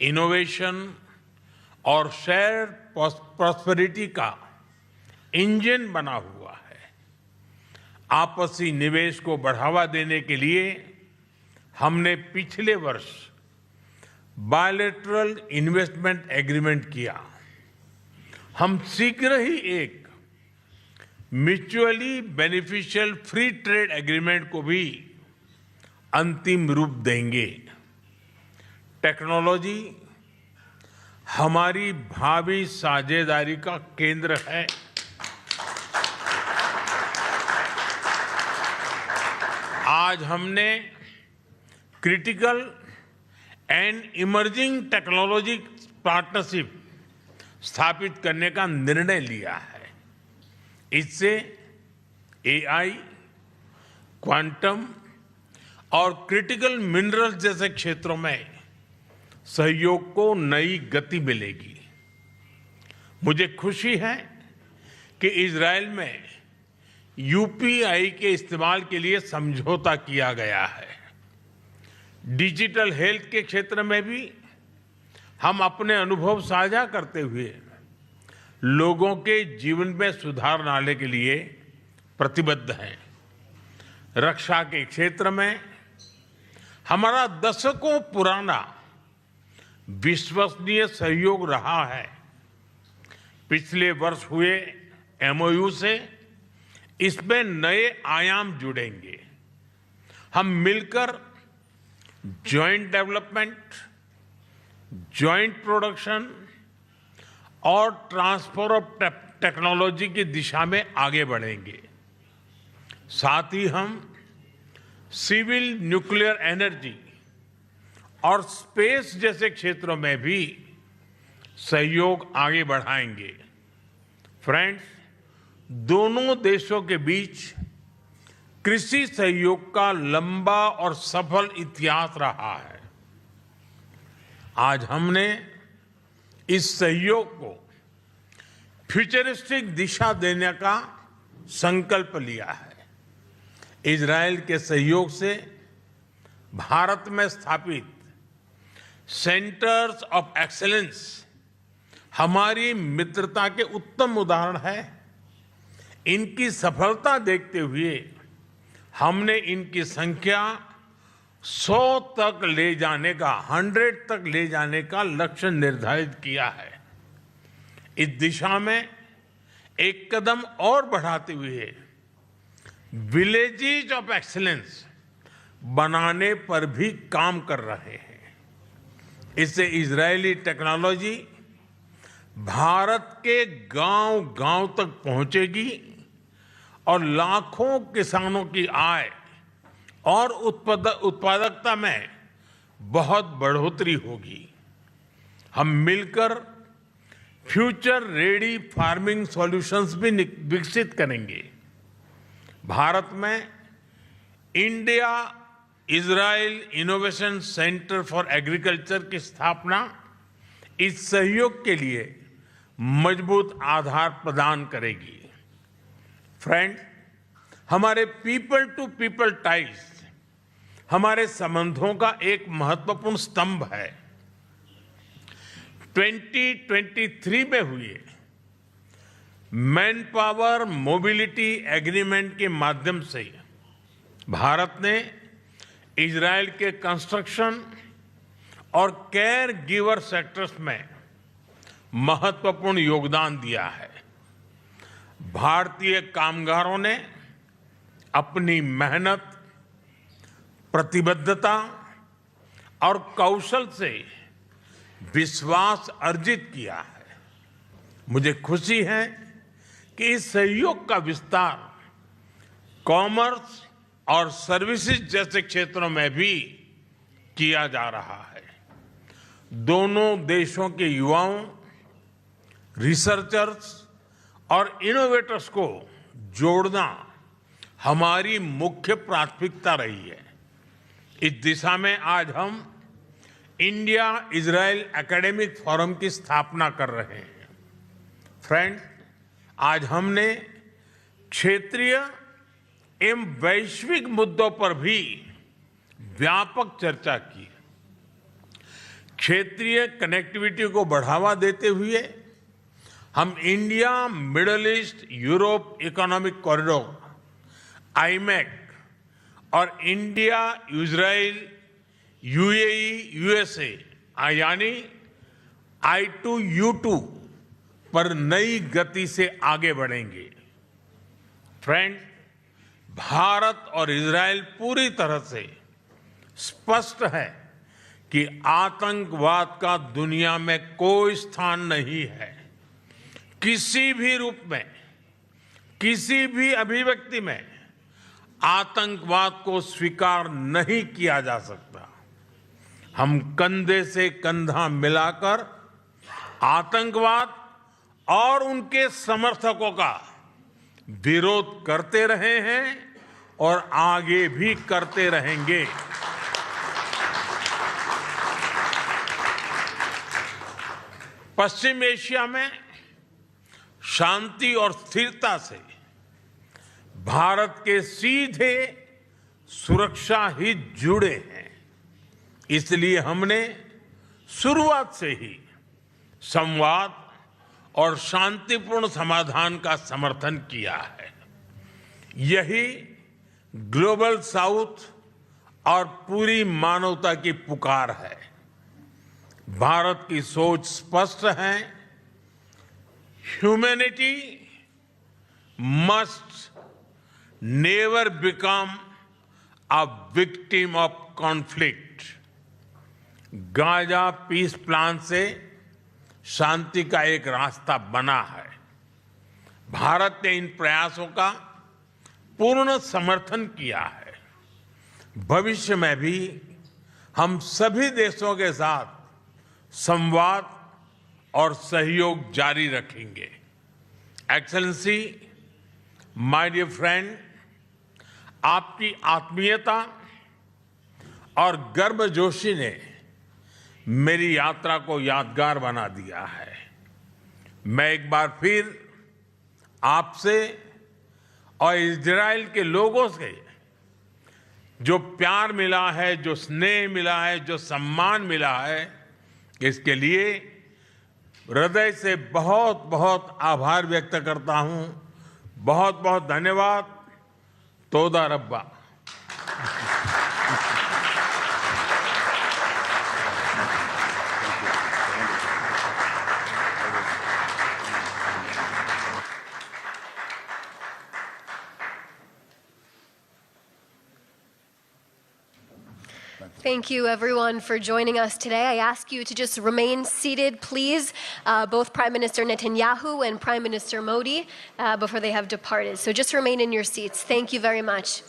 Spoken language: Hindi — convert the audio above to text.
इनोवेशन और शेयर प्रॉस्पेरिटी का इंजन बना हुआ है। आपसी निवेश को बढ़ावा देने के लिए हमने पिछले वर्ष बायलैटरल इन्वेस्टमेंट एग्रीमेंट किया। हम शीघ्र ही एक mutually beneficial free trade agreement को भी अंतिम रूप देंगे। टेक्नोलॉजी हमारी भावी साझेदारी का केंद्र है। आज हमने critical and emerging technology partnership स्थापित करने का निर्णय लिया है। इससे एआई, क्वांटम और क्रिटिकल मिनरल्स जैसे क्षेत्रों में सहयोग को नई गति मिलेगी। मुझे खुशी है कि इजरायल में यूपीआई के इस्तेमाल के लिए समझौता किया गया है। डिजिटल हेल्थ के क्षेत्र में भी हम अपने अनुभव साझा करते हुए लोगों के जीवन में सुधार लाने के लिए प्रतिबद्ध हैं। रक्षा के क्षेत्र में हमारा दशकों पुराना विश्वसनीय सहयोग रहा है। पिछले वर्ष हुए एमओयू से इसमें नए आयाम जुड़ेंगे। हम मिलकर जॉइंट डेवलपमेंट, जॉइंट प्रोडक्शन और ट्रांसफर ऑफ टेक्नोलॉजी की दिशा में आगे बढ़ेंगे। साथ ही हम सिविल न्यूक्लियर एनर्जी और स्पेस जैसे क्षेत्रों में भी सहयोग आगे बढ़ाएंगे। फ्रेंड्स, दोनों देशों के बीच कृषि सहयोग का लंबा और सफल इतिहास रहा है। आज हमने इस सहयोग को फ्यूचरिस्टिक दिशा देने का संकल्प लिया है। इजरायल के सहयोग से भारत में स्थापित सेंटर्स ऑफ एक्सीलेंस हमारी मित्रता के उत्तम उदाहरण है। इनकी सफलता देखते हुए हमने इनकी संख्या 100 तक ले जाने का 100 तक ले जाने का लक्ष्य निर्धारित किया है। इस दिशा में एक कदम और बढ़ाते हुए विलेजेस ऑफ एक्सीलेंस बनाने पर भी काम कर रहे हैं। इससे इजरायली टेक्नोलॉजी भारत के गांव-गांव तक पहुंचेगी और लाखों किसानों की आय और उत्पादकता में बहुत बढ़ोतरी होगी। हम मिलकर फ्यूचर रेडी फार्मिंग सॉल्यूशंस भी विकसित करेंगे। भारत में India Israel innovation centre for agriculture की स्थापना इस सहयोग के लिए मजबूत आधार प्रदान करेगी। फ्रेंड, हमारे पीपल टू पीपल टाइज हमारे संबंधों का एक महत्वपूर्ण स्तंभ है। 2023 में हुए मैन पावर मोबिलिटी एग्रीमेंट के माध्यम से भारत ने इजरायल के कंस्ट्रक्शन और केयर गिवर सेक्टर्स में महत्वपूर्ण योगदान दिया है। भारतीय कामगारों ने अपनी मेहनत, प्रतिबद्धता और कौशल से विश्वास अर्जित किया है। मुझे खुशी है कि इस सहयोग का विस्तार कॉमर्स और सर्विसेज जैसे क्षेत्रों में भी किया जा रहा है। दोनों देशों के युवाओं, रिसर्चर्स और इनोवेटर्स को जोड़ना हमारी मुख्य प्राथमिकता रही है। इस दिशा में आज हम इंडिया इजराइल एकेडमिक फोरम की स्थापना कर रहे हैं। फ्रेंड्स, आज हमने क्षेत्रीय एवं वैश्विक मुद्दों पर भी व्यापक चर्चा की। क्षेत्रीय कनेक्टिविटी को बढ़ावा देते हुए हम India middle east Europe economic corridor iMac और इंडिया इजराइल यूएई यूएसए यानी I2U2 पर नई गति से आगे बढ़ेंगे। फ्रेंड, भारत और इजराइल पूरी तरह से स्पष्ट है कि आतंकवाद का दुनिया में कोई स्थान नहीं है। किसी भी रूप में, किसी भी अभिव्यक्ति में आतंकवाद को स्वीकार नहीं किया जा सकता। हम कंधे से कंधा मिलाकर आतंकवाद और उनके समर्थकों का विरोध करते रहे हैं और आगे भी करते रहेंगे। पश्चिम एशिया में शांति और स्थिरता से भारत के सीधे सुरक्षा हित जुड़े हैं। इसलिए हमने शुरुआत से ही संवाद और शांतिपूर्ण समाधान का समर्थन किया है। यही ग्लोबल साउथ और पूरी मानवता की पुकार है। भारत की सोच स्पष्ट है। Humanity must never become a victim of conflict. Gaza peace plan से शांति का एक रास्ता बना है। भारत ने इन प्रयासों का पूर्ण समर्थन किया है। भविष्य में भी हम सभी देशों के साथ संवाद और सहयोग जारी रखेंगे। एक्सेलेंसी, माय डियर फ्रेंड, आपकी आत्मीयता और गर्मजोशी ने मेरी यात्रा को यादगार बना दिया है। मैं एक बार फिर आपसे और इजराइल के लोगों से जो प्यार मिला है, जो स्नेह मिला है, जो सम्मान मिला है, इसके लिए हृदय से बहुत बहुत आभार व्यक्त करता हूं। बहुत बहुत धन्यवाद। तोदा रब्बा। Thank you, everyone, for joining us today. I ask you to just remain seated, please, both Prime Minister Netanyahu and Prime Minister Modi, before they have departed. So just remain in your seats. Thank you very much.